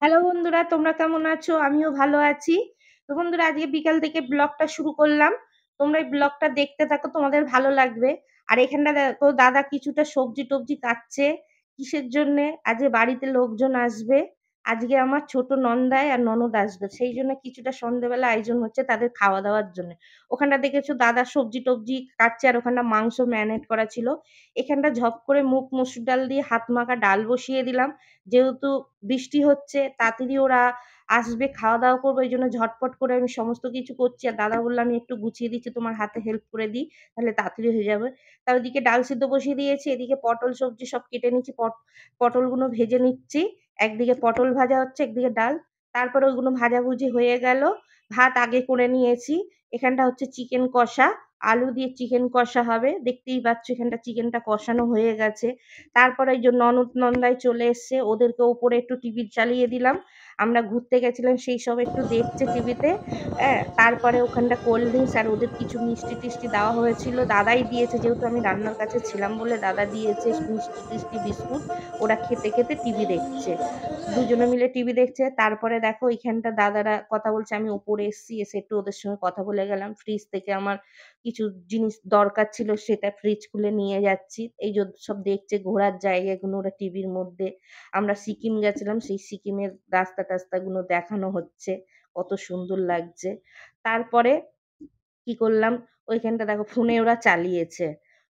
Hello বন্ধুরা, তোমরা কেমন আছো? আমিও ভালো আছি। তো বন্ধুরা আজকে বিকাল থেকে ব্লগটা শুরু করলাম। তোমরা এই ব্লগটা দেখতে থাকো, তোমাদের ভালো লাগবে। আর এখানটা দেখো দাদা কিছুটা সবজি-টবজি কাটছে। কিসের জন্যে? আজকে বাড়িতে লোকজন আসবে। আজকে আমার ছোট নন্দাই আর ননদ আসবে। সেই জন্য কিছুটা সন্ধ্যেবেলা আয়োজন হচ্ছে তাদের খাওয়া-দাওয়ার জন্যে। ওখানটা দেখেছো দাদা সবজি-টবজি কাটছে আর ওখানটা মাংস ম্যারিনেট করা ছিল। এখানটা ঝপ করে মুগ মসুর ডাল দিয়ে হাত মাখা ডাল বসিয়ে দিলাম। যেহেতু বৃষ্টি হচ্ছে তাড়াতাড়ি ওরা আসবে, খাওয়া-দাওয়া করবে এইজন্য ঝটপট করে আমি সমস্ত কিছু করছি। আর দাদা বলল, "আমি একটু গুছিয়ে দিচ্ছি, তোমার হাতে হেল্প করে দিই, তাহলে তাড়াতাড়ি হয়ে যাবে।" তা ওইদিকে ডাল সিদ্ধ বসিয়ে দিয়েছি, এদিকে পটল সবজি সব কেটে নিচ্ছি, পটলগুলো ভেজে নিচ্ছি। একদিকে পটল ভাজা হচ্ছে, একদিকে ডাল। তারপরে ওইগুলো ভাজাভুজি হয়ে গেল। ভাত আগে করে নিয়েছি। এখানটা হচ্ছে চিকেন কষা, আলু দিয়ে চিকেন কষা হবে। দেখতেই পাচ্ছ এখানটা চিকেনটা কষানো হয়ে গেছে। তারপরে এই যে ননদ নন্দাই চলে এসছে, ওদেরকে উপরে একটু টিভি চালিয়ে দিলাম। আমরা ঘুরতে গেছিলাম সেই সব একটু দেখছে টিভিতে। তারপরে ওখানটা কোল্ড ড্রিংকস আর ওদের কিছু মিষ্টি-টিষ্টি দেওয়া হয়েছিল। দাদাই দিয়েছে যেহেতু আমি রান্নার কাছে ছিলাম বলে দাদা দিয়েছে মিষ্টি-টিষ্টি বিস্কুট। ওরা খেতে, খেতে টিভি দেখছে। দুজনে মিলে টিভি দেখছে। তারপরে দেখো এইখানটা দাদারা কথা বলছে। আমি উপরে এসছি, এসে একটু ওদের সঙ্গে কথা বলে গেলাম। ফ্রিজ থেকে আমার কিছু জিনিস দরকার ছিল সেটা ফ্রিজ খুলে নিয়ে যাচ্ছি। এই যে সব দেখছে ঘোরার জায়গাগুলো ওরা টিভির মধ্যে। আমরা সিকিম গেছিলাম, সেই সিকিমের রাস্তা-টাস্তাগুলো দেখানো হচ্ছে। কত সুন্দর লাগছে। তারপরে কি করলাম, ওইখানটা দেখো ফোনে ওরা চালিয়েছে।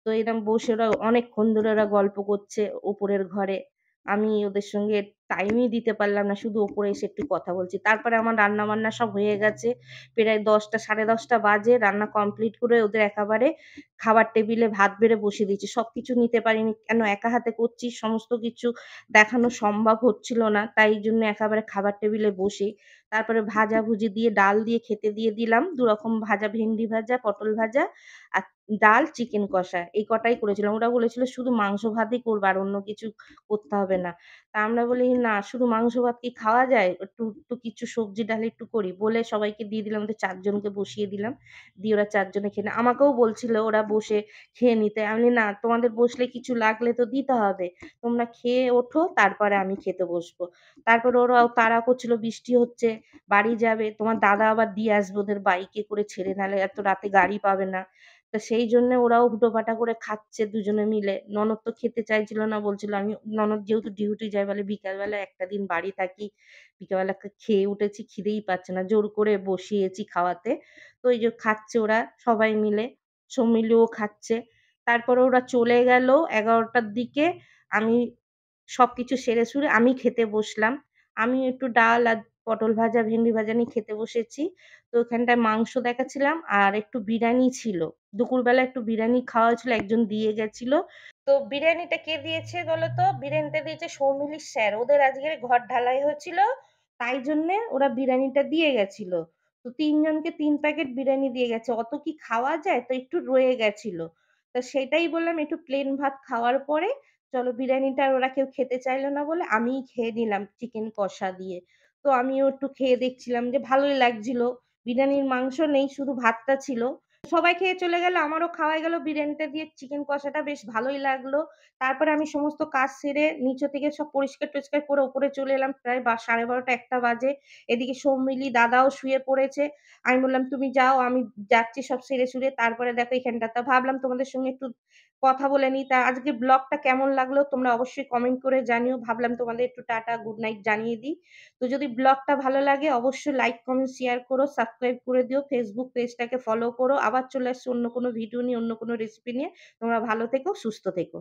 তো এরকম বসে ওরা অনেকক্ষণ ধরে ওরা গল্প করছে উপরের ঘরে। আমি ওদের সঙ্গে টাইমই দিতে পারলাম না। শুধু ওপরে এসে একটু কথা বলছি। তারপরে আমার রান্না-বান্না সব হয়ে গেছে। প্রায় ১০টা ১০:৩০ বাজে। রান্না কমপ্লিট করে ওদের একেবারে খাবার টেবিলে ভাত বেড়ে বসিয়ে দিয়েছি। সবকিছু নিতে পারিনি। কেন একা হাতে করছি, সমস্ত কিছু দেখানো সম্ভব হচ্ছিল না। তাই জন্য একেবারে খাবার টেবিলে বসে তারপরে ভাজাভুজি দিয়ে ডাল দিয়ে খেতে দিয়ে দিলাম। ২ রকম ভাজা, ভেন্ডি ভাজা, পটল ভাজা আর ডাল, চিকেন কষা এই কটাই করেছিলাম। ওরা বলেছিল শুধু মাংস ভাতই করবা আর অন্য কিছু করতে হবে না। তা আমরা বলি, "না শুধু মাংস ভাত কি খাওয়া যায়? একটু একটু কিছু সবজি ডাল একটু করি।" বলে সবাইকে দিয়ে দিলাম। ওদের ৪ জনকে বসিয়ে দিলাম। দিয়ে ওরা ৪ জনে খেয়ে আমাকেও বলছিল ওরা বসে খেয়ে নিতে। আমি বলি, "না তোমাদের বসলে কিছু লাগলে তো দিতে হবে। তোমরা খেয়ে ওঠো তারপরে আমি খেতে বসবো।" তারপরে ওরাও তাড়া করছিল বৃষ্টি হচ্ছে, বাড়ি যাবে। তোমার দাদা আবার দিয়ে আসবে ওদের বাইকে করে ছেড়ে, নাহলে এত রাতে গাড়ি পাবে না। তো সেই জন্যে ওরাও হুটোপাটা করে খাচ্ছে দুজনে মিলে। ননদ তো খেতে চাইছিল না, বলছিল আমি ননদ যেহেতু ডিউটি যায় বলে বিকালবেলা একটা দিন বাড়ি থাকি। বিকালবেলা খেয়ে উঠেছি, খিদেই পাচ্ছে না। জোর করে বসিয়েছি খাওয়াতে। তো এই যে খাচ্ছে ওরা সবাই মিলে। সৌমিলিও খাচ্ছে। তারপরে ওরা চলে গেল ১১টার দিকে। আমি সবকিছু সেরে-সুরে আমি খেতে বসলাম। আমি একটু ডাল আর পটল ভাজা, ভেন্ডি ভাজা নিয়ে খেতে বসেছি। তো ওখানটায় মাংস দেখাচ্ছিলাম আর একটু বিরিয়ানি ছিল। দুপুরবেলা একটু বিরিয়ানি খাওয়া হয়েছিল, একজন দিয়ে গেছিল। তো বিরিয়ানিটা কে দিয়েছে বলো তো? বিরিয়ানিটা দিয়েছে সৌমিলির স্যার। ওদের আজকের ঘর ঢালাই হচ্ছিল। তাই জন্যে ওরা বিরিয়ানিটা দিয়ে গেছিল। তো ৩ জনকে ৩ প্যাকেট বিরিয়ানি দিয়ে গেছে। অত কি খাওয়া যায়? তো একটু রয়ে গেছিল। তো সেটাই বললাম একটু প্লেন ভাত খাওয়ার পরে চলো বিরিয়ানিটা আর ওরা কেউ খেতে চাইল না বলে আমিই খেয়ে নিলাম চিকেন কষা দিয়ে। তো আমিও একটু খেয়ে দেখছিলাম যে ভালোই লাগছিল। বিরিয়ানির মাংস নেই, শুধু ভাতটা ছিল। সবাই খেয়ে চলে গেল, আমারও খাওয়া হয়ে গেল বিরিয়ানিটা দিয়ে চিকেন কষাটা বেশ ভালোই লাগলো। তারপরে আমি সমস্ত কাজ সেরে নিচে থেকে সব পরিষ্কার-টরিষ্কার করে উপরে চলে এলাম। প্রায় 12:30 ১টা বাজে। এদিকে সৌমিলি দাদাও শুয়ে পড়েছে। আমি বললাম, "তুমি যাও, আমি যাচ্ছি সব সেরে-সুরে।" তারপরে দেখো এখানটাতে ভাবলাম তোমাদের সঙ্গে একটু কথা বলে নিই। তা আজকে ব্লগটা কেমন লাগলো তোমরা অবশ্যই কমেন্ট করে জানিও। ভাবলাম তোমাদের একটু টাটা, গুড নাইট জানিয়ে দিই। তো যদি ব্লগটা ভালো লাগে অবশ্যই লাইক, কমেন্ট, শেয়ার করো, সাবস্ক্রাইব করে দিও। ফেসবুক পেজটাকে ফলো করো। আবার চলে আসছি অন্য কোনো ভিডিও নিয়ে, অন্য কোনো রেসিপি নিয়ে। তোমরা ভালো থেকো, সুস্থ থেকো।